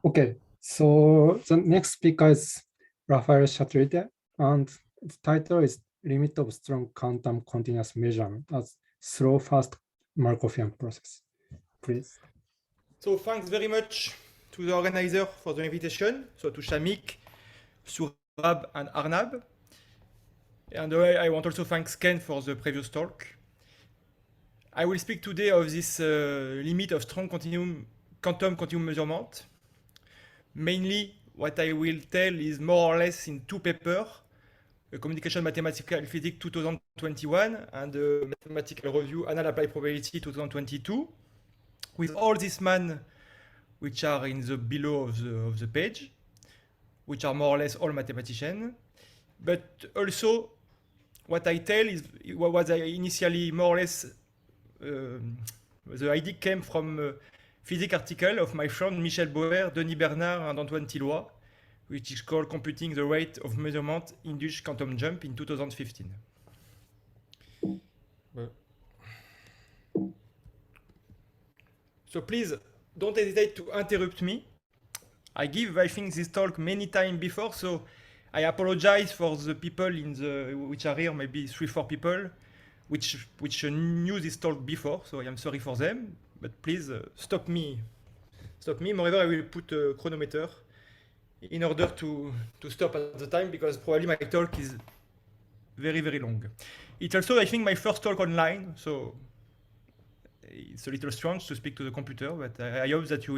Okay, so the next speaker is Rafael Chatrite, and the title is Limit of Strong Quantum Continuous Measurement as Slow Fast Markovian Process. Please. So thanks very much to the organizer for the invitation, so to Shamik, Surab and Arnab. And I want also thanks Ken for the previous talk. I will speak today of this limit of strong quantum continuum measurement. Mainly, what I will tell is more or less in two papers, a Communication Mathematical Physics 2021 and a Mathematical Review Anal Applied Probability 2022, with all these man which are in the below of the page, which are more or less all mathematicians. But also, what I tell is what was I initially more or less the idea came from a physics article of my friend Michel Boer, Denis Bernard, and Antoine Tilloy, which is called Computing the Rate of Measurement Induced Quantum Jump in 2015. So please don't hesitate to interrupt me. I think, this talk many times before, so I apologize for the people which are here, maybe 3-4 people, which knew this talk before, so I am sorry for them. But please stop me. Moreover, I will put a chronometer in order to stop at the time, because probably my talk is very, very long. It's also, I think, my first talk online, so it's a little strange to speak to the computer, but I hope that you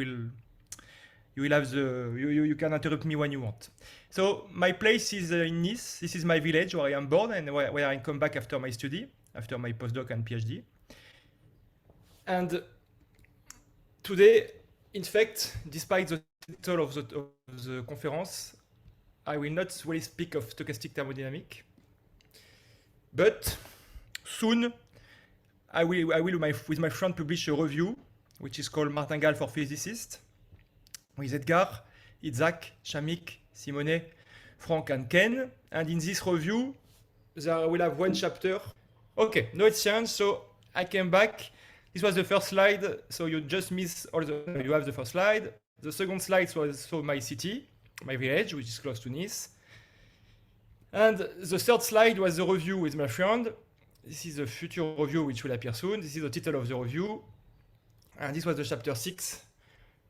will have you can interrupt me when you want. So my place is in Nice. This is my village where I am born and where I come back after my study, after my postdoc and PhD. And today, in fact, despite the title of the conference, I will not really speak of stochastic thermodynamics. But soon, I will with my friend publish a review, which is called Martingale for Physicists, with Edgar, Isaac, Shamik, Simone, Frank, and Ken. And in this review, there will have one chapter. Okay, no exchange, so I came back. This was the first slide, so you just miss all the. You have the first slide. The second slide was so my city, my village, which is close to Nice. And the third slide was the review with my friend. This is a future review which will appear soon. This is the title of the review. And this was the chapter 6,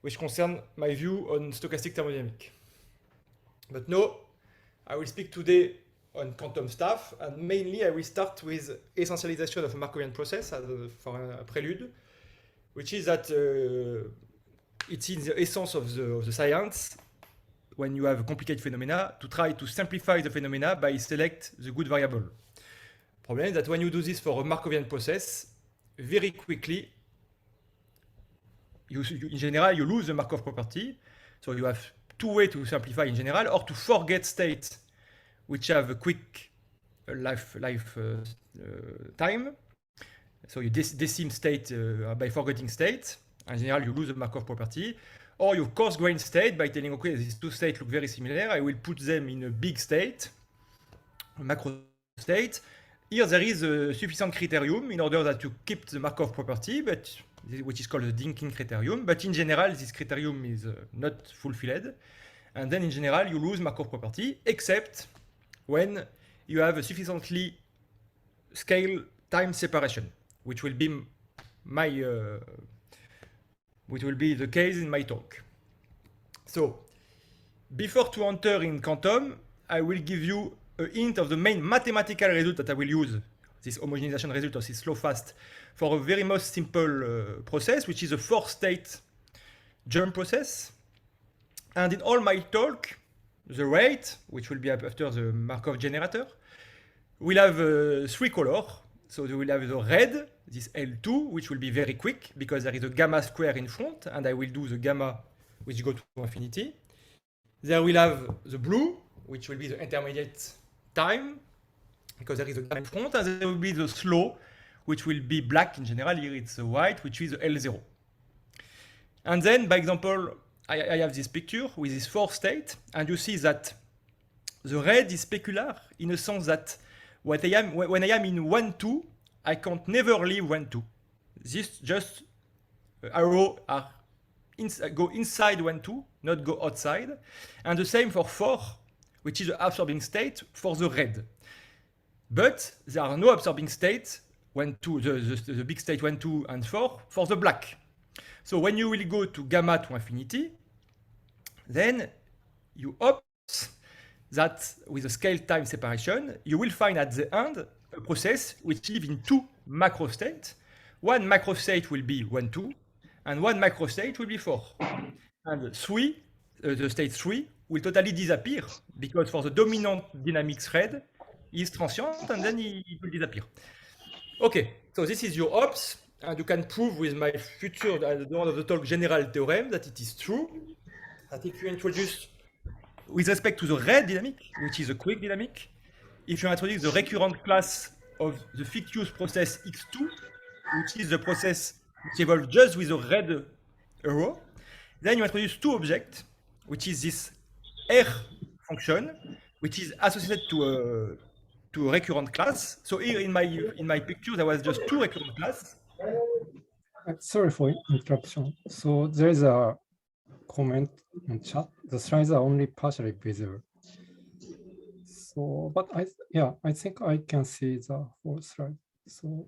which concerned my view on stochastic thermodynamics. But no, I will speak today on quantum stuff, and mainly I will start with essentialization of a Markovian process for a prelude, which is that it's in the essence of the science, when you have complicated phenomena, to try to simplify the phenomena by select the good variable. Problem is that when you do this for a Markovian process, very quickly, in general, you lose the Markov property. So you have two ways to simplify in general, or to forget states which have a quick life time. So you decime state by forgetting state. In general, you lose the Markov property. Or you coarse-grained state by telling, okay, these two states look very similar. I will put them in a big state, a macro state. Here there is a sufficient criterion in order that you keep the Markov property, which is called the Dynkin criterion. But in general, this criterion is not fulfilled. And then in general, you lose Markov property, except when you have a sufficiently scale time separation, which will be the case in my talk. So, before to enter in quantum, I will give you a hint of the main mathematical result that I will use, this homogenization result of this slow fast, for a very most simple process, which is a 4-state jump process. And in all my talk, the rate, which will be after the Markov generator, will have 3 colors. So we will have the red, this L2, which will be very quick because there is a gamma square in front, and I will do the gamma which go to infinity. There will have the blue, which will be the intermediate time, because there is a gamma in front, and there will be the slow, which will be black in general. Here it's white, which is L0. And then, by example, I have this picture with this 4 state, and you see that the red is specular in a sense that when I am in 1, 2, I can't never leave 1, 2. This just arrow go inside 1, 2, not go outside. And the same for 4, which is the absorbing state for the red. But there are no absorbing states, the big state 1, 2, and 4 for the black. So when you will go to gamma to infinity, then you hope that with a scale time separation, you will find at the end a process which lives in 2 macro states. One macro state will be 1, 2, and one macro state will be 4. And 3, the state 3, will totally disappear because for the dominant dynamics red, is transient and then it will disappear. Okay, so this is your ops, and you can prove with my future, at the end of the talk, general theorem that it is true. That if you introduce, with respect to the red dynamic, which is a quick dynamic, if you introduce the recurrent class of the fictitious process x2, which is the process which evolves just with a red arrow, then you introduce 2 objects, which is this R function, which is associated to a recurrent class. So here in my picture, there was just 2 recurrent classes. Sorry for interruption. So there is a comment on chat. The slides are only partially visible. So, but I think I can see the whole slide. So,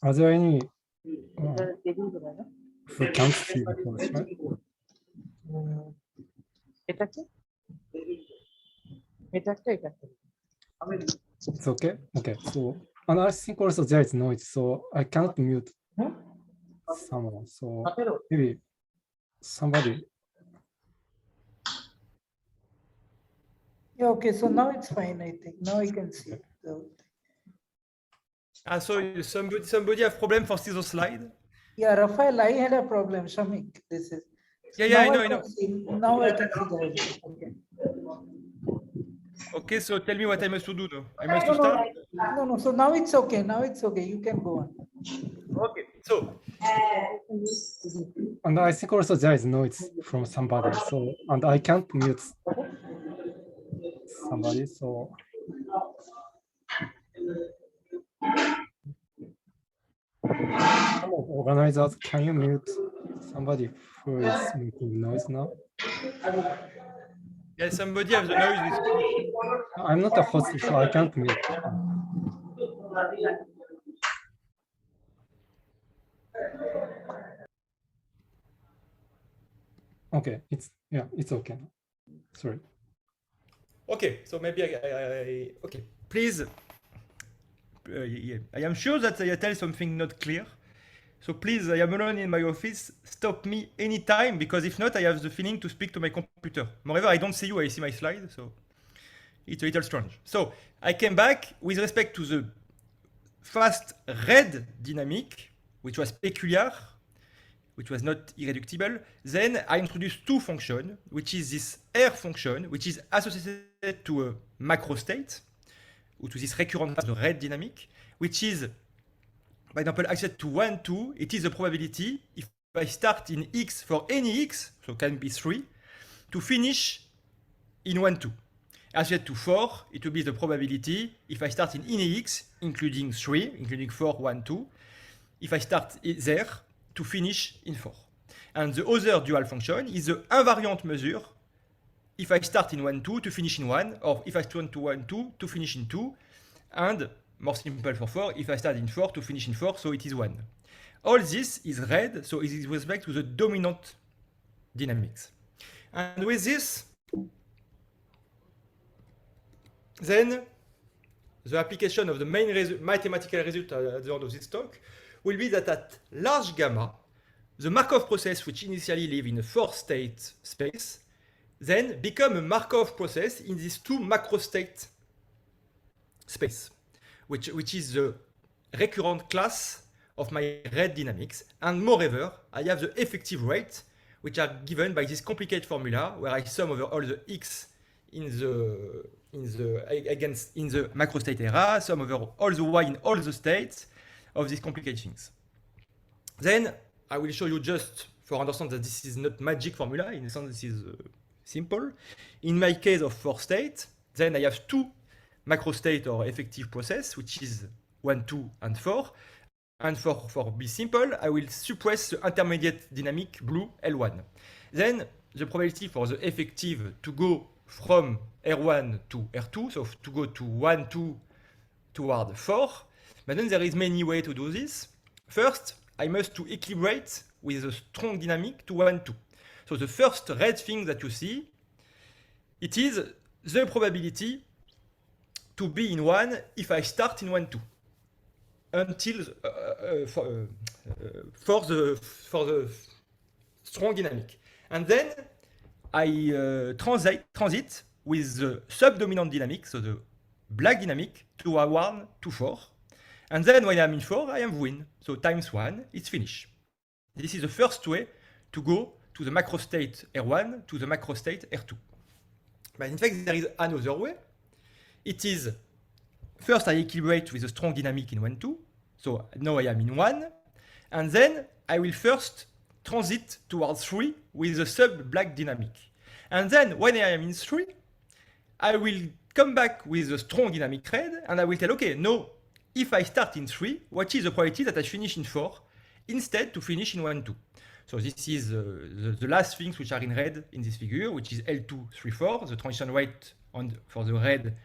are there any who can't see the whole slide? It's okay. Okay. So, and I think also there is noise, so I cannot mute someone. So maybe somebody. Yeah, okay, so now it's fine, I think. Now I can see. So somebody have problem for see the slide? Yeah, Rafael, I had a problem. Shamik, this is. Yeah, I know. Now I can see the result. Okay. Okay, so tell me what I must to do now. I must to start? No. So now it's okay. Now it's okay. You can go on. Okay, so. And I think also there is noise from somebody. So, and I can't mute somebody. So. Organizers, can you mute somebody who is making noise now? Yeah, somebody has the noise. I'm not a host, so I can't mute. Okay, it's okay now. Sorry. Okay, so maybe okay. Please, yeah. I am sure that I tell something not clear. So please, I am alone in my office. Stop me anytime, because if not, I have the feeling to speak to my computer. Moreover, I don't see you, I see my slide, so it's a little strange. So I came back with respect to the fast red dynamic, which was peculiar, which was not irreducible. Then I introduced 2 functions, which is this R function, which is associated to a macro state, or to this recurrent class, the red dynamic, which is, by example, associated to 1, 2. It is the probability, if I start in X for any X, so can be 3, to finish in 1, 2. Associated to 4, it will be the probability, if I start in any X, including 3, including 4, 1, 2, if I start there, to finish in 4. And the other dual function is the invariant measure, if I start in 1, 2 to finish in 1, or if I start to 1, 2 to finish in 2, and more simple for 4, if I start in 4 to finish in 4, so it is 1. All this is red, so it is with respect to the dominant dynamics. And with this, then the application of the main mathematical result at the end of this talk will be that at large gamma, the Markov process, which initially live in a 4-state space, then become a Markov process in these 2 macro state space, which is the recurrent class of my red dynamics. And moreover, I have the effective rate, which are given by this complicated formula where I sum over all the x in the macro state era, sum over all the y in all the states of these complicated things. Then I will show you, just for understand that this is not magic formula, in a sense this is simple. In my case of 4 states, then I have 2 macro state or effective process, which is 1, 2, and 4. And for be simple, I will suppress the intermediate dynamic blue L1. Then the probability for the effective to go from R1 to R2, so to go to 1, 2 toward 4. But then there is many ways to do this. First, I must to equilibrate with a strong dynamic to 1, 2. So the first red thing that you see, it is the probability to be in 1 if I start in 1, 2. Until for the strong dynamic. And then I transit with the subdominant dynamic, so the black dynamic, to a 1 to 4. And then when I'm in 4, I am win. So times 1, it's finished. This is the first way to go to the macro state R1 to the macro state R2. But in fact, there is another way. It is, first I equilibrate with a strong dynamic in 1, 2. So now I am in 1. And then I will first transit towards 3 with a sub-black dynamic. And then when I am in 3, I will come back with a strong dynamic red, and I will tell, okay, no, if I start in 3, what is the probability that I finish in 4 instead to finish in 1, 2? So this is the last things which are in red in this figure, which is L2, 3, 4, the transition rate for the red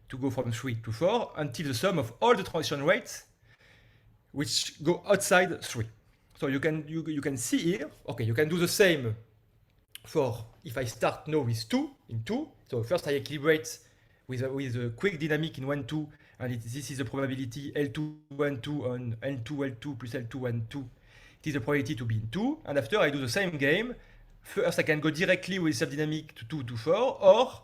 to go from 3 to 4 until the sum of all the transition rates which go outside 3. So you can see here, okay, you can do the same for if I start now with 2 in 2. So first I equilibrate with a quick dynamic in 1, 2, and this is the probability L2, 1, 2 on L2, L2 plus L2, 1, 2. It is the probability to be in 2, and after I do the same game. First I can go directly with subdynamic to 2 to 4, or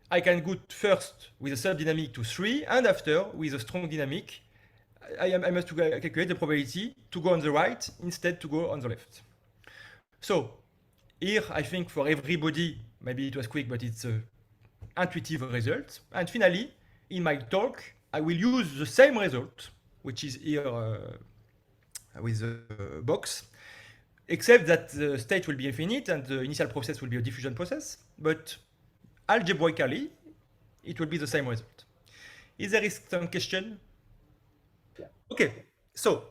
I can go first with a subdynamic to 3, and after with a strong dynamic, I must calculate the probability to go on the right instead to go on the left. So here I think for everybody, maybe it was quick, but it's an intuitive result. And finally, in my talk, I will use the same result, which is here with the box, except that the state will be infinite and the initial process will be a diffusion process, but algebraically, it will be the same result. Is there some question? Okay, so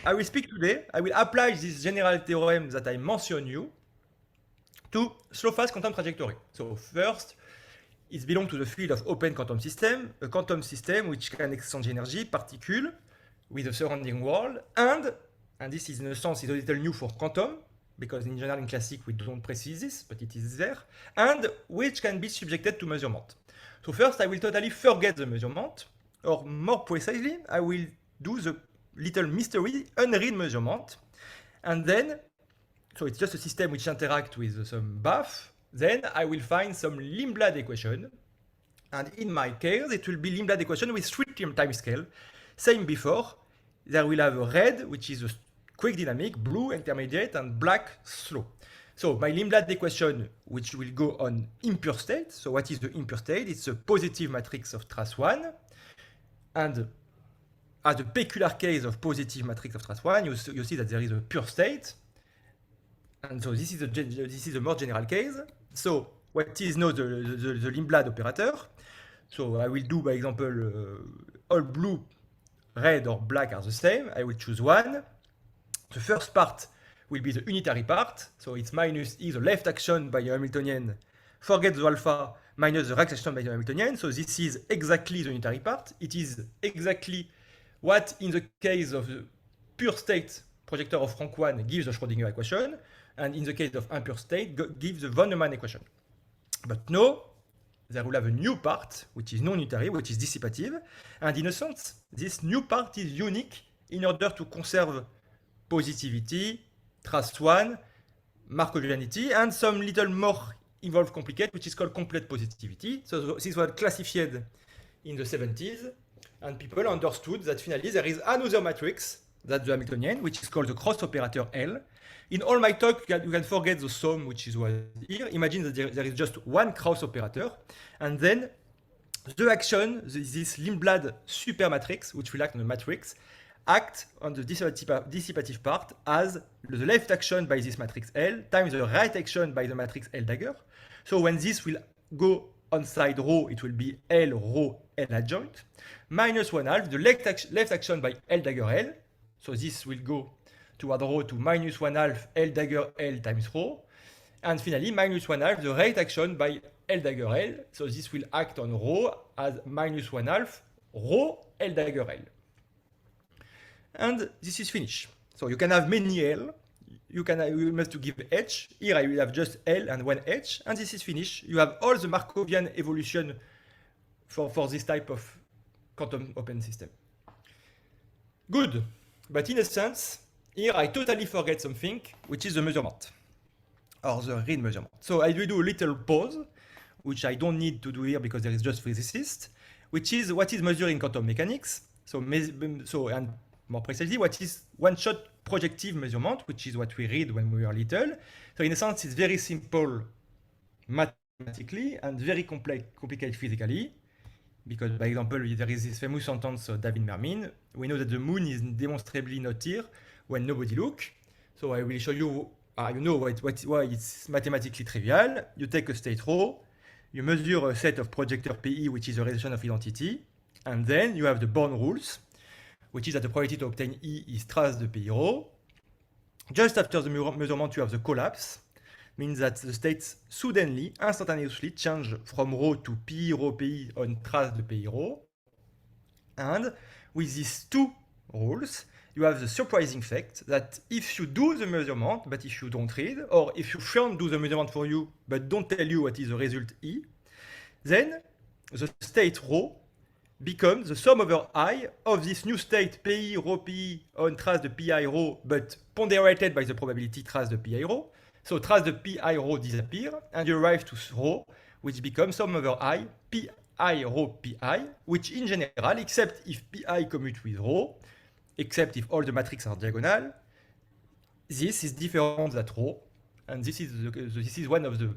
I will speak today, I will apply this general theorem that I mentioned you to slow-fast quantum trajectory. So first, it belongs to the field of open quantum system, a quantum system which can exchange energy, particle, with the surrounding world, and this is in a sense is a little new for quantum, because in general in classic we don't precise this, but it is there, and which can be subjected to measurement. So first I will totally forget the measurement, or more precisely, I will do the little mystery unread measurement, and then, so it's just a system which interacts with some BAF, then I will find some Lindblad equation, and in my case, it will be Lindblad equation with 3 time scale. Same before, there will have a red, which is a quick dynamic, blue intermediate, and black slow. So my Lindblad equation, which will go on impure state. So what is the impure state? It's a positive matrix of trace 1, and as a peculiar case of positive matrix of trace 1, you see that there is a pure state. And so this is a more general case. So what is now the Lindblad operator? So I will do, by example, all blue, red, or black are the same. I will choose one. The first part will be the unitary part. So it's minus E, the left action by the Hamiltonian. Forget the alpha minus the right action by the Hamiltonian. So this is exactly the unitary part. It is exactly what, in the case of the pure state projector of rank 1, gives the Schrödinger equation, and in the case of impure state, gives the von Neumann equation. But now, there will have a new part, which is non-unitary, which is dissipative, and in a sense, this new part is unique in order to conserve positivity, trace 1, Markovianity, and some little more involved complicate, which is called complete positivity. So this was classified in the 70s, and people understood that finally there is another matrix, that's the Hamiltonian, which is called the cross operator L. In all my talk, you can forget the sum, which is what here. Imagine that there is just one cross operator, and then the action, this Lindblad supermatrix, which will act on the matrix, act on the dissipative part as the left action by this matrix L times the right action by the matrix L dagger. So when this will go on side rho, it will be L rho L adjoint, minus 1/2 the left action by L dagger L. So this will go toward rho to minus 1/2 L dagger L times rho. And finally, minus 1/2 the rate action by L dagger L. So this will act on rho as minus 1/2 rho L dagger L. And this is finished. So you can have many L. You must to give H. Here I will have just L and one H, and this is finished. You have all the Markovian evolution for this type of quantum open system. Good, but in a sense, here I totally forget something, which is the measurement, or the read measurement. So I will do a little pause, which I don't need to do here because there is just physicist, which is what is measured in quantum mechanics. So and more precisely, what is one-shot projective measurement, which is what we read when we were little. So in a sense, it's very simple mathematically and very complicated physically. Because, by example, there is this famous sentence of David Mermin. We know that the moon is demonstrably not here when nobody look. So I will show you, you know why it's mathematically trivial. You take a state rho, you measure a set of projector PE, which is a relation of identity, and then you have the Born rules, which is that the probability to obtain E is trace de PE rho. Just after the measurement, you have the collapse, means that the states suddenly, instantaneously change from rho to PE rho PE on trace de PE rho. And with these two rules, you have the surprising fact that if you do the measurement, but if you don't read, or if your friend do the measurement for you, but don't tell you what is the result E, then the state rho becomes the sum over I of this new state PI rho PI on trace de PI rho, but ponderated by the probability trace de PI rho. So trace de PI rho disappear, and you arrive to rho, which becomes sum over I PI rho PI, which in general, except if PI commute with rho, except if all the matrices are diagonal, this is different than rho, and this is one of the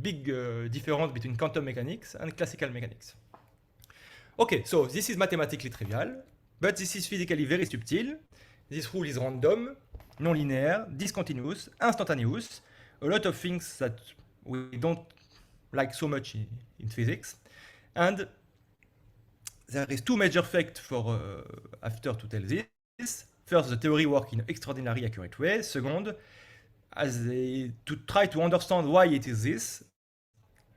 big difference between quantum mechanics and classical mechanics. Okay, so this is mathematically trivial, but this is physically very subtle. This rule is random, non-linear, discontinuous, instantaneous, a lot of things that we don't like so much in physics. And there is two major facts for after to tell this. First, the theory works in an extraordinarily accurate way. Second, to try to understand why it is this,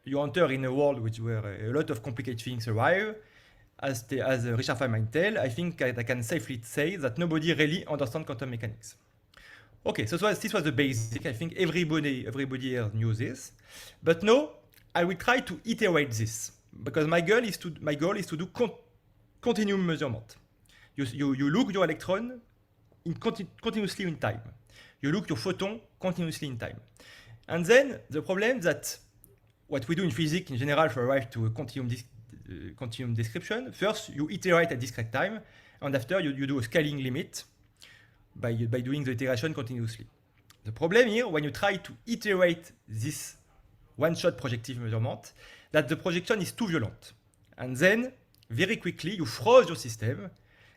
you enter in a world where a lot of complicated things arrive. As Richard Feynman tells, I think I can safely say that nobody really understands quantum mechanics. Okay, so this was the basic. I think everybody here knew this. But now I will try to iterate this because my goal is to do continuum measurement. You look your electron continuously in time. You look your photon continuously in time. And then the problem that what we do in physics in general for arrive to a continuum description, first you iterate at discrete time, and after you do a scaling limit by doing the iteration continuously. The problem here, when you try to iterate this one-shot projective measurement, that the projection is too violent. And then, very quickly, you froze your system,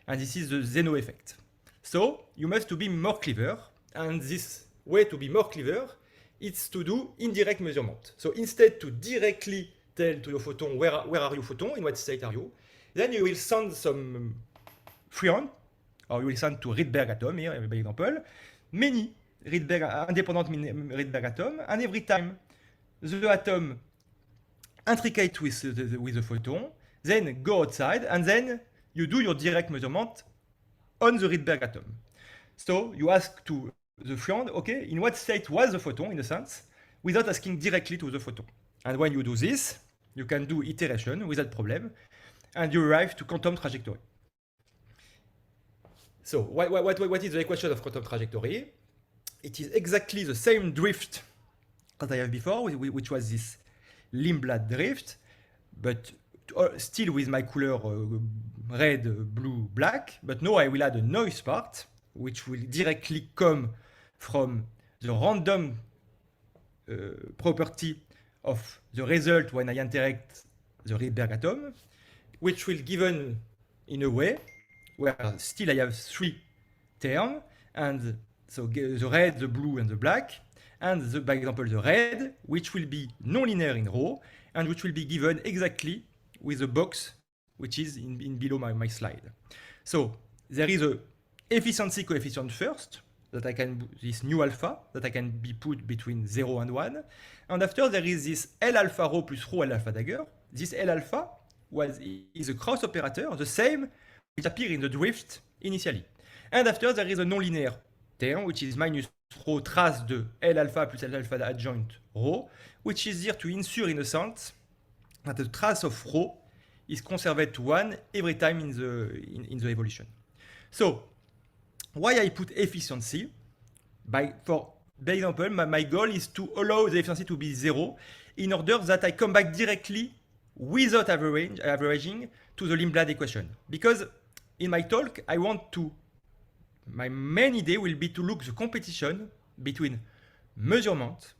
and this is the Zeno effect. So, you must to be more clever, and this way to be more clever is to do indirect measurement. So, instead to directly tell to your photon where are you photon, in what state are you, then you will send some friend, or you will send to Rydberg atom here, by example, many independent Rydberg atom, and every time the atom intricate with the photon, then go outside, and then you do your direct measurement on the Rydberg atom. So you ask to the friend, okay, in what state was the photon, in a sense, without asking directly to the photon. And when you do this, you can do iteration without problem, and you arrive to quantum trajectory. So what is the equation of quantum trajectory? It is exactly the same drift as I have before, which was this Lindblad drift, but still with my color red, blue, black. But now I will add a noise part, which will directly come from the random property of the result when I interact the Rydberg atom, which will given in a way where still I have three terms, and so the red, the blue, and the black, and by example the red, which will be non-linear in rho, and which will be given exactly with the box which is in below my slide. So there is a efficiency coefficient first, that I can, this new alpha, that I can be put between 0 and 1. And after there is this L alpha rho plus rho L alpha dagger. This L alpha is a cross operator, the same which appear in the drift initially. And after there is a non-linear term, which is minus rho trace de L alpha plus L alpha adjoint rho, which is here to ensure in a sense that the trace of rho is conserved to 1 every time in the evolution. So, why I put efficiency? For example, my goal is to allow the efficiency to be 0 in order that I come back directly without averaging to the Lindblad equation. Because in my talk, my main idea will be to look the competition between measurement.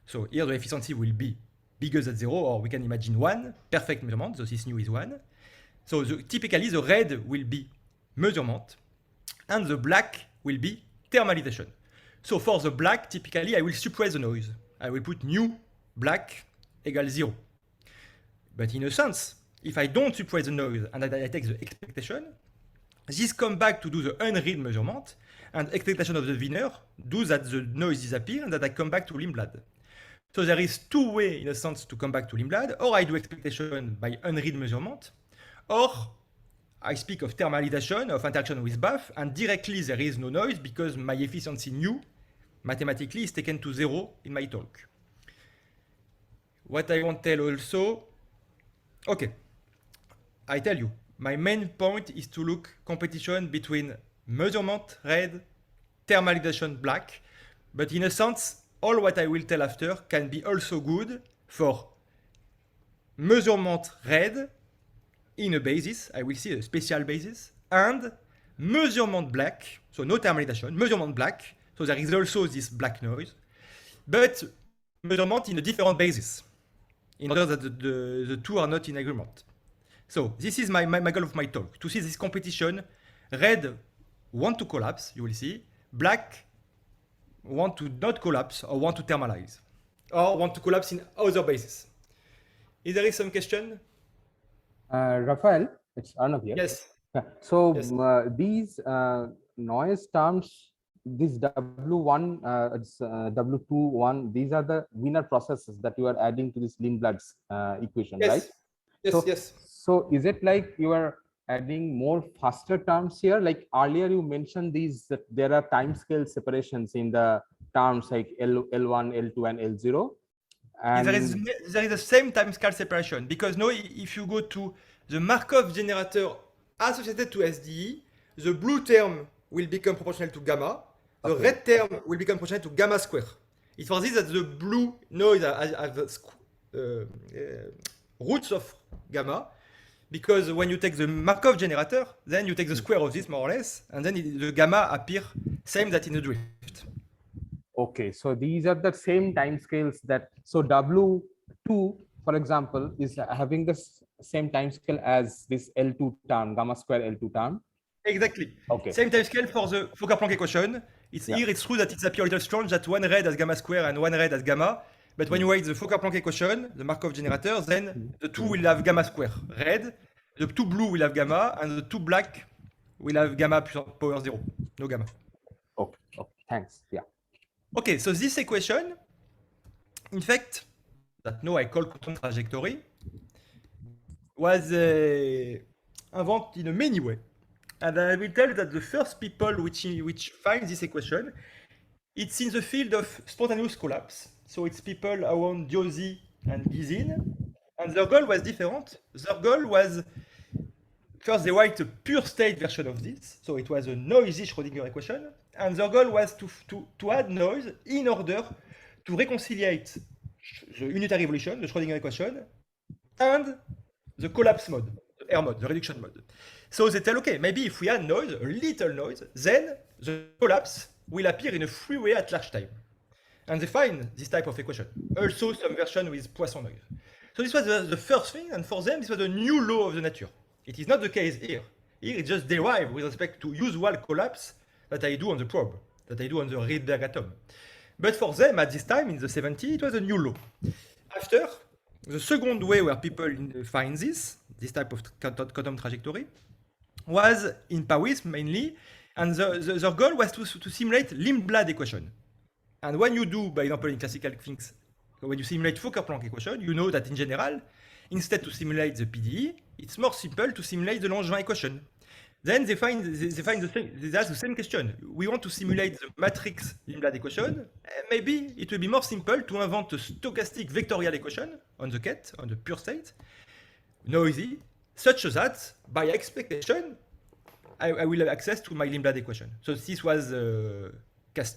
So here the efficiency will be bigger than 0, or we can imagine 1, perfect measurement, so this new is 1. So typically the red will be measurement, and the black will be thermalization. So for the black, typically I will suppress the noise. I will put new black equals 0. But in a sense, if I don't suppress the noise and I take the expectation, this comes back to do the unread measurement, and expectation of the winner do that the noise disappear and that I come back to Lindblad. So there is two ways in a sense to come back to Lindblad, or I do expectation by unread measurement, or I speak of thermalization, of interaction with BAF, and directly there is no noise because my efficiency nu, mathematically, is taken to 0 in my talk. What I want to tell also, okay, I tell you, my main point is to look competition between measurement red, thermalization black, but in a sense, all what I will tell after can be also good for measurement red, in a basis, I will see a special basis, and measurement black, so no thermalization, measurement black, so there is also this black noise, but measurement in a different basis, in order that the two are not in agreement. So this is my goal of my talk, to see this competition. Red want to collapse, you will see, black want to not collapse or want to thermalize, or want to collapse in other bases. Is there some question? Raphael, it's Arnav here. Yes. So Yes. These noise terms, this W1, W21, these are the winner processes that you are adding to this Lindblad's equation, Yes. right? Yes, So- yes. So is it like you are adding more faster terms here? Like earlier you mentioned that there are time scale separations in the terms like L1, L2, and L0. And There is the same time scale separation, because now if you go to the Markov generator associated to SDE, the blue term will become proportional to gamma, the Okay. red term will become proportional to gamma square. It's for this that the blue noise has the roots of gamma, because when you take the Markov generator, then you take the square of this more or less, and then the gamma appear same that in the drift. okay, so these are the same time scales so W2, for example, is having the same time scale as this L2 term, gamma square L2 term. Exactly. Okay. Same time scale for the Fokker-Planck equation. Yeah. Here it's true that it appears a little strange that one red has gamma square and one red has gamma. But when you write the Fokker-Planck equation, the Markov generator, then the two will have gamma square red, the two blue will have gamma, and the two black will have gamma power 0. No gamma. Okay, thanks. Yeah. Okay, so this equation, in fact, that now I call quantum trajectory, was invented in a many way. And I will tell you that the first people which find this equation, it's in the field of spontaneous collapse. So it's people around Diosy and Gysin. And their goal was different. Their goal was, first they write a pure state version of this. So it was a noisy Schrödinger equation. And their goal was to add noise in order to reconciliate the unitary evolution, the Schrödinger equation, and the collapse mode, the R mode, the reduction mode. So they tell, okay, maybe if we add noise, a little noise, then the collapse will appear in a free way at large time. And they find this type of equation. Also some version with Poisson noise. So this was the first thing, and for them, this was a new law of the nature. It is not the case here. Here it just derived with respect to usual collapse that I do on the probe, that I do on the Rydberg atom. But for them, at this time, in the 70s, it was a new law. After, the second way where people find this type of quantum trajectory, was in Paris mainly, And their goal was to simulate Lindblad equation. And when you do, by example, in classical things, when you simulate Fokker-Planck equation, you know that in general, instead to simulate the PDE, it's more simple to simulate the Langevin equation. Then they find the same, they ask the same question. We want to simulate the matrix Lindblad equation. Maybe it will be more simple to invent a stochastic vectorial equation on the ket, on the pure state, noisy, such that by expectation, I will have access to my Lindblad equation. So this was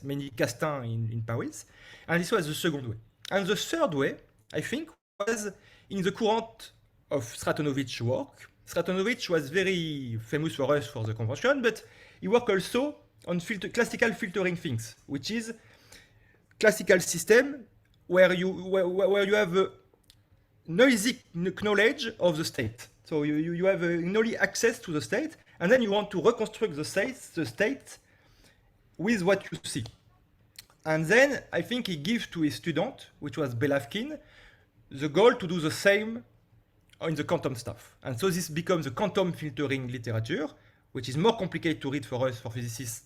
many Castin in Paris, and this was the second way. And the third way, I think, was in the courant of Stratonovich work. Stratonovich was very famous for us for the convention, but he worked also on classical filtering things, which is classical system where you have a noisy knowledge of the state. So you have only access to the state, and then you want to reconstruct the state with what you see. And then I think he gave to his student, which was Belavkin, the goal to do the same in the quantum stuff. And so this becomes the quantum filtering literature, which is more complicated to read for us, for physicists,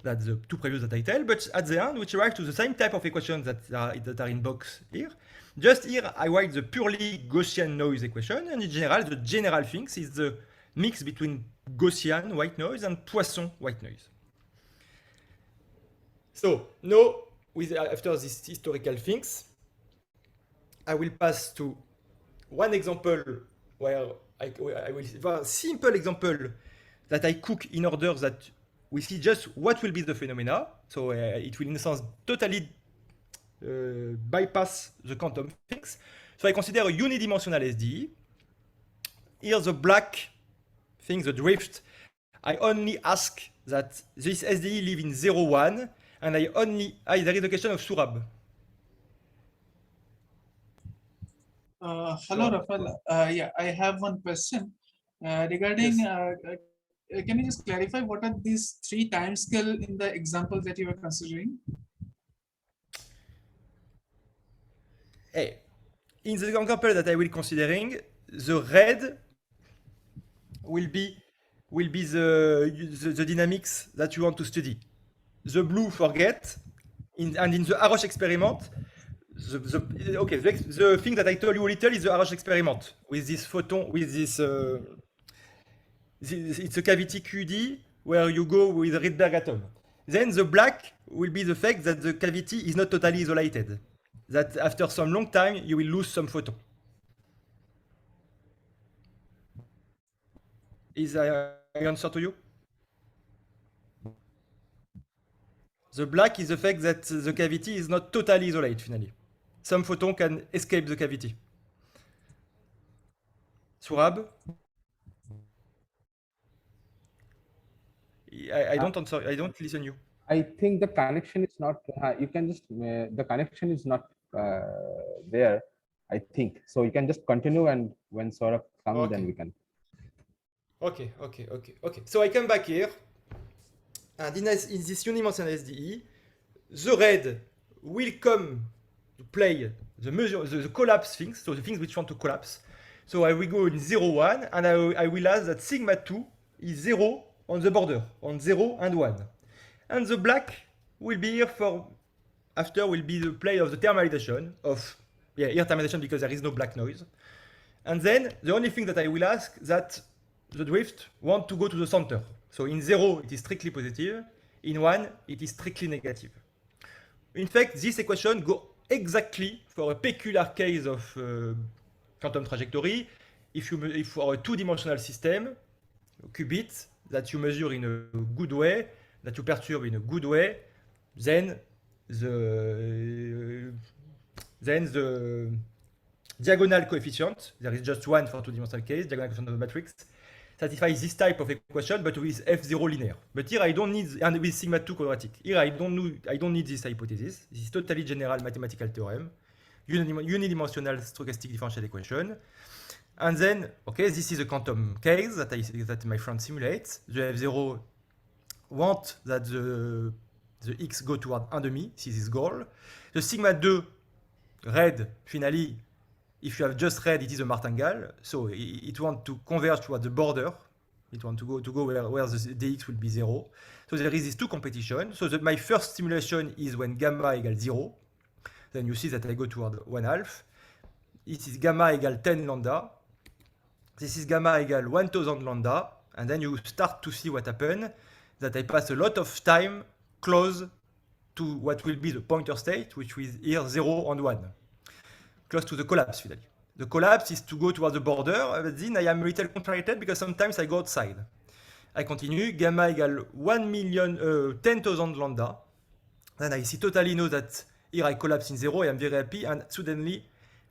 than the two previous that I tell, but at the end, which arrive to the same type of equations that are in box here. Just here, I write the purely Gaussian noise equation, and in general, the general things is the mix between Gaussian white noise and Poisson white noise. So now, after these historical things, I will pass to one example where I will a simple example that I cook in order that we see just what will be the phenomena. So it will in a sense totally bypass the quantum things. So I consider a unidimensional SDE. Here the black thing, the drift, I only ask that this SDE live in 0, 1, and there is the question of Sourab. Hello, Rafael. Yeah, I have one question regarding. Yes. Can you just clarify what are these 3 time scale in the example that you were considering? Hey, in the example that I will considering, the red will be the dynamics that you want to study. The blue, forget. And in the Haroche experiment, the thing that I told you a little is the Haroche experiment with this photon, with this. It's a cavity QD where you go with a Rydberg atom. Then the black will be the fact that the cavity is not totally isolated. That after some long time, you will lose some photon. Is I answer to you? The black is the fact that the cavity is not totally isolated, finally. Some photon can escape the cavity. Sourab? I don't answer. I don't listen you. I think the connection is not. You can just the connection is not there. I think so. You can just continue, and when Saurabh comes, Okay. then we can. Okay. So I come back here, and in this unidimensional SDE, the red will come to play the collapse things, so the things which want to collapse. So I will go in 0, 1, and I will ask that sigma 2 is 0 on the border, on 0 and 1. And the black will be here for, after will be the play of the thermalization of, here thermalization because there is no black noise. And then the only thing that I will ask that the drift want to go to the center. So in 0, it is strictly positive. In 1, it is strictly negative. In fact, this equation go exactly for a peculiar case of quantum trajectory. If for a two-dimensional system, a qubit, that you measure in a good way, that you perturb in a good way, then the diagonal coefficient, there is just one for two-dimensional case, diagonal coefficient of the matrix, satisfies this type of equation, but with F0 linear. But here I don't need, and with sigma 2 quadratic. Here I don't need this hypothesis. This is totally general mathematical theorem, unidimensional stochastic differential equation. And then, okay, this is a quantum case that my friend simulates. The F0 want that the X go toward 1,5, this is his goal. The sigma 2 red, finally, if you have just red, it is a martingale. So it wants to converge toward the border It wants to go where the dx will be 0. So there is these two competition. So my first simulation is when gamma equals 0. Then you see that I go toward 1/2. It is gamma equals 10 lambda. This is gamma equals 1000 lambda. And then you start to see what happens, that I pass a lot of time close to what will be the pointer state, which is here 0 and 1. Close to the collapse, finally. The collapse is to go towards the border, but then I am a little contrariated because sometimes I go outside. I continue, gamma equals 10,000 lambda. Then I see totally know that here I collapse in 0, I am very happy, and suddenly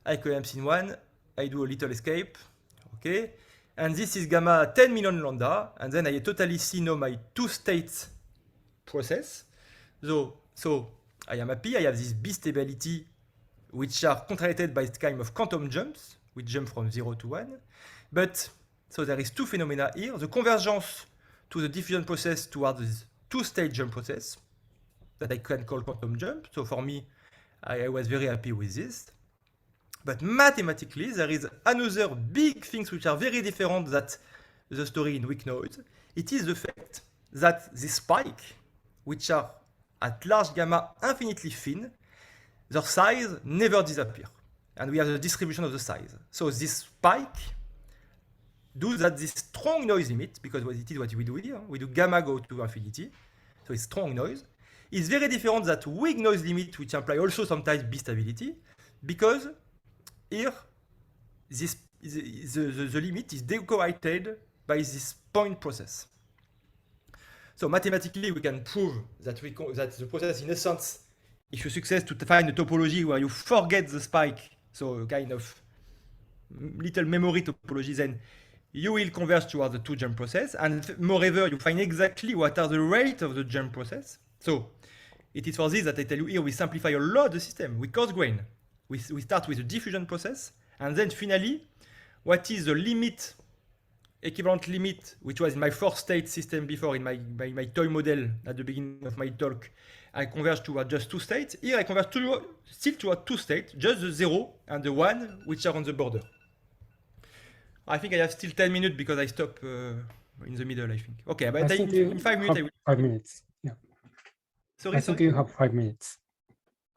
I collapse in 1, I do a little escape, okay? And this is gamma 10 million lambda, and then I totally see now my two-state process. So I am happy, I have this B stability, which are contracted by this kind of quantum jumps, which jump from 0 to 1. But, so there is two phenomena here. The convergence to the diffusion process towards this two-state jump process, that I can call quantum jump. So for me, I was very happy with this. But mathematically, there is another big things which are very different than the story in weak noise. It is the fact that the spike, which are at large gamma infinitely thin, their size never disappear. And we have the distribution of the size. So this spike do that this strong noise limit, because it is what we do here, we do gamma go to infinity, so it's strong noise, is very different that weak noise limit, which imply also sometimes B stability, because here the limit is decorated by this point process. So mathematically, we can prove that the process, in essence, if you succeed to find a topology where you forget the spike, so kind of little memory topology, then you will converge towards the two jump process. And moreover, you find exactly what are the rate of the jump process. So it is for this that I tell you here, we simplify a lot the system. We coarse grain. We start with the diffusion process. And then finally, what is the limit, equivalent limit, which was in my four-state system before in my toy model at the beginning of my talk, I converge toward just two states. Here I converge still toward two states, just the 0 and the 1, which are on the border. I think I have still 10 minutes because I stop in the middle, I think. Okay, but in 5 minutes, I will. 5 minutes. Yeah. Sorry, I think you have 5 minutes.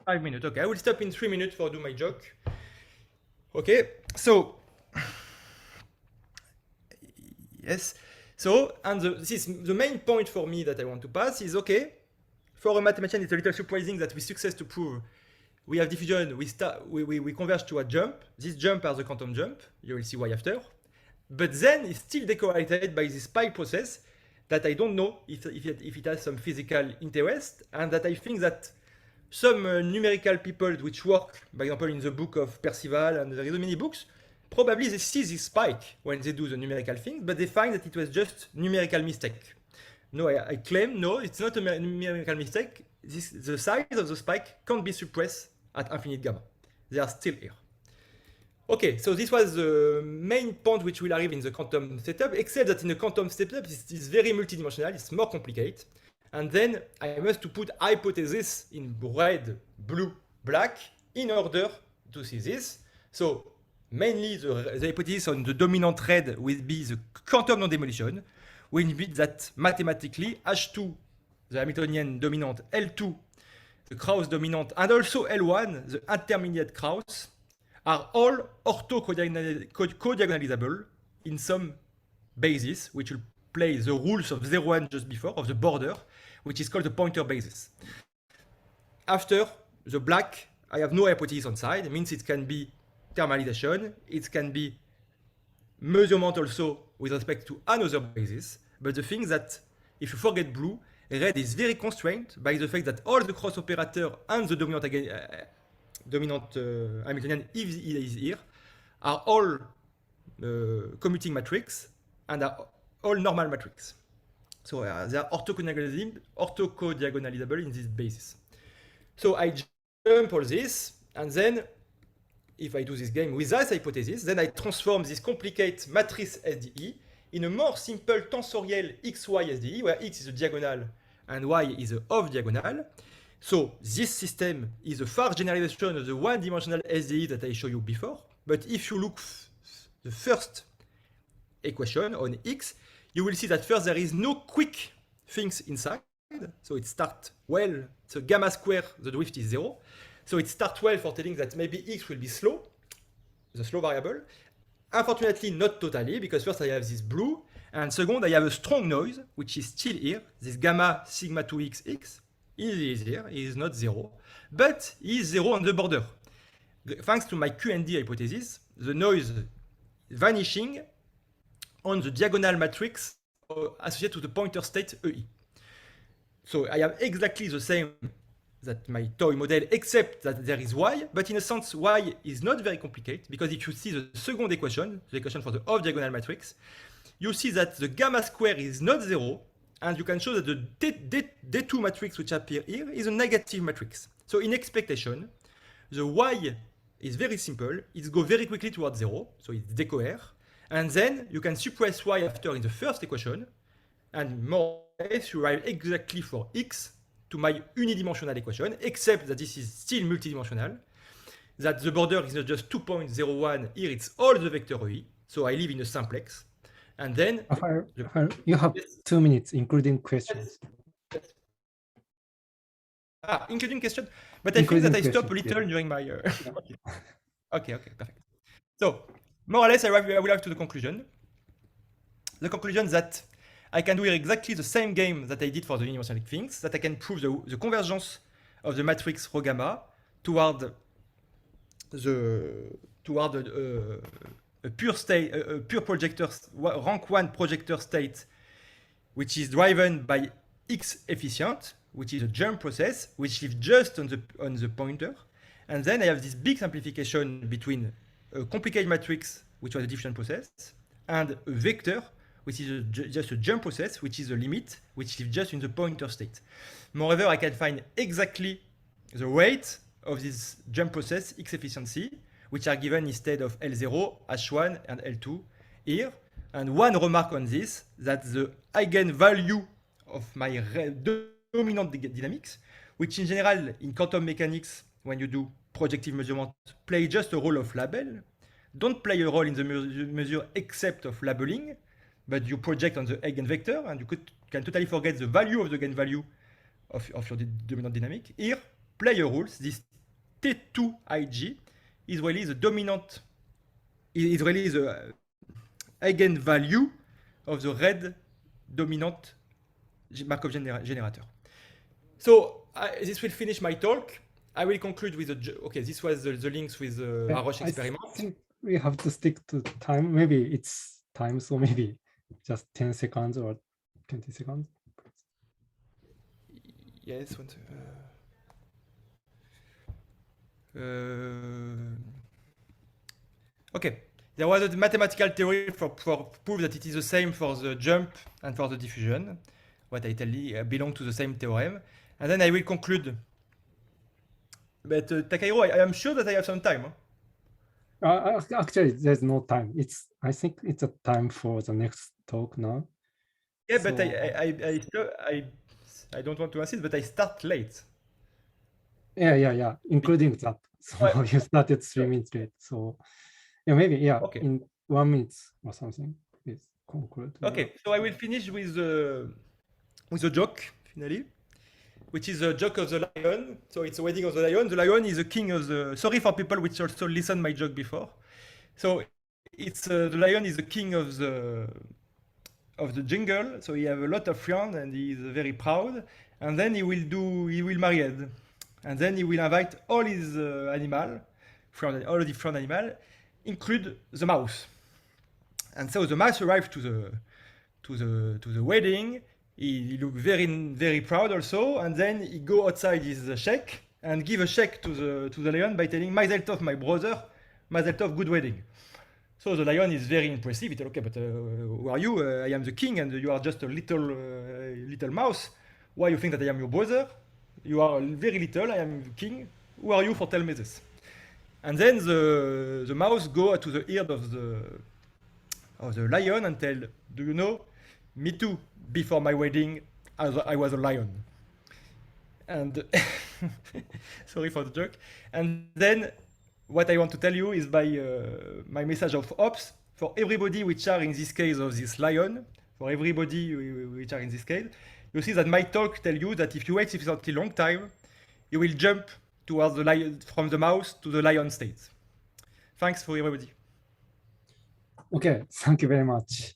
5 minutes. Okay, I will stop in 3 minutes for do my joke. Okay, so yes. So, and this is the main point for me that I want to pass is, okay, for a mathematician, it's a little surprising that we success to prove we have diffusion, we converge to a jump. This jump are the quantum jump. You will see why after. But then it's still decorated by this spike process that I don't know if it has some physical interest, and that I think that some numerical people which work, for example, in the book of Percival, and there is many books, probably they see this spike when they do the numerical things, but they find that it was just numerical mistake. No, I claim, no, it's not a numerical mistake. The size of the spike can't be suppressed at infinite gamma. They are still here. Okay, so this was the main point which will arrive in the quantum setup, except that in the quantum setup, it's very multidimensional, it's more complicated. And then I must to put hypothesis in red, blue, black in order to see this. So mainly the hypothesis on the dominant red will be the quantum non-demolition, which means that mathematically H2, the Hamiltonian dominant, L2, the Krauss dominant, and also L1, the intermediate Krauss, are all ortho-codiagonalizable in some basis, which will play the rules of 0 1 just before, of the border, which is called the pointer basis. After the black, I have no hypothesis on side. It means it can be thermalization, it can be measurement also with respect to another basis. But the thing that, if you forget blue, red is very constrained by the fact that all the cross operator and the dominant Hamiltonian, if it is here, are all commuting matrix and are all normal matrix. So they are orthocodiagonalizable in this basis. So I jump all this, and then if I do this game with that hypothesis, then I transform this complicated matrix SDE in a more simple tensorial XY SDE, where X is a diagonal and Y is a off diagonal. So this system is a far generalization of the one-dimensional SDE that I showed you before. But if you look the first equation on X, you will see that first there is no quick things inside. So it starts well, so gamma square, the drift is 0. So it starts well for telling that maybe x will be slow, the slow variable. Unfortunately, not totally, because first I have this blue, and second I have a strong noise, which is still here. This gamma sigma 2x is here, is not 0, but is 0 on the border. Thanks to my QND hypothesis, the noise vanishing on the diagonal matrix associated to the pointer state EI. So I have exactly the same that my toy model, except that there is y, but in a sense y is not very complicated, because if you see the second equation, the equation for the off-diagonal matrix, you see that the gamma square is not 0, and you can show that the D2 matrix which appear here is a negative matrix. So in expectation, the y is very simple, it goes very quickly towards 0, so it's decohere, and then you can suppress y after in the first equation, and more or less you arrive exactly for x to my unidimensional equation, except that this is still multidimensional, that the border is not just 2.01, here it's all the vector EI, so I live in a simplex, and then... Raphael, you have 2 minutes, including questions. Including question, but I think that I stopped a little during my... Okay, perfect. So, more or less, I will have to the conclusion. The conclusion that I can do here exactly the same game that I did for the unidimensional things, that I can prove the convergence of the matrix rho gamma toward a pure state, a pure projector, rank 1 projector state, which is driven by X efficient, which is a jump process, which lives just on the pointer. And then I have this big simplification between a complicated matrix, which was a diffusion process, and a vector, which is just a jump process, which is a limit, which lives just in the pointer state. Moreover, I can find exactly the weight of this jump process, X efficiency, which are given instead of L0, H1, and L2 here. And one remark on this, that the eigenvalue of my dominant dynamics, which in general in quantum mechanics, when you do projective measurement, play just a role of label, don't play a role in the measure except of labeling, but you project on the eigenvector, and you can totally forget the value of the eigenvalue of your dominant dynamic. Here, play a role. This T2IG is really the dominant, is really the eigenvalue of the red dominant Markov generator. So this will finish my talk. I will conclude with okay, this was the links with the Haroche experiment. I think we have to stick to time. Maybe it's time, so maybe just 10 seconds or 20 seconds. Yes. Okay. There was a mathematical theory for proof that it is the same for the jump and for the diffusion. What I tell you belong to the same theorem. And then I will conclude. But Takahiro, I am sure that I have some time. Huh? Actually, there's no time. I think it's a time for the next talk now. Yeah, so, but I don't want to insist, but I start late. Yeah, including that. So you started 3 minutes late. So yeah, maybe okay. In 1 minute or something. Please conclude. Okay, so I will finish with a joke finally, which is a joke of the lion. So it's a wedding of the lion. The lion is the king of the. Sorry for people which also listened my joke before. So it's the lion is the king of the jungle. So he have a lot of friends and he is very proud. And then he will marry, and then he will invite all his all the different animal, include the mouse. And so the mouse arrived to the wedding. He looked very, very proud also, and then he go outside his shack and give a check to the lion by telling Mazel Tov, my brother, Mazel Tov, good wedding. So the lion is very impressive. He said, okay, but who are you? I am the king, and you are just a little mouse. Why you think that I am your brother? You are very little. I am the king. Who are you for tell me this? And then the mouse go to the ear of the lion and tell, do you know? Me too. Before my wedding, I was a lion. And sorry for the joke. And then what I want to tell you is by my message of ops for everybody which are in this case of this lion, for everybody which are in this case, you see that my talk tell you that if you wait sufficiently long time, you will jump towards the lion, from the mouse to the lion state. Thanks for everybody. Okay, thank you very much.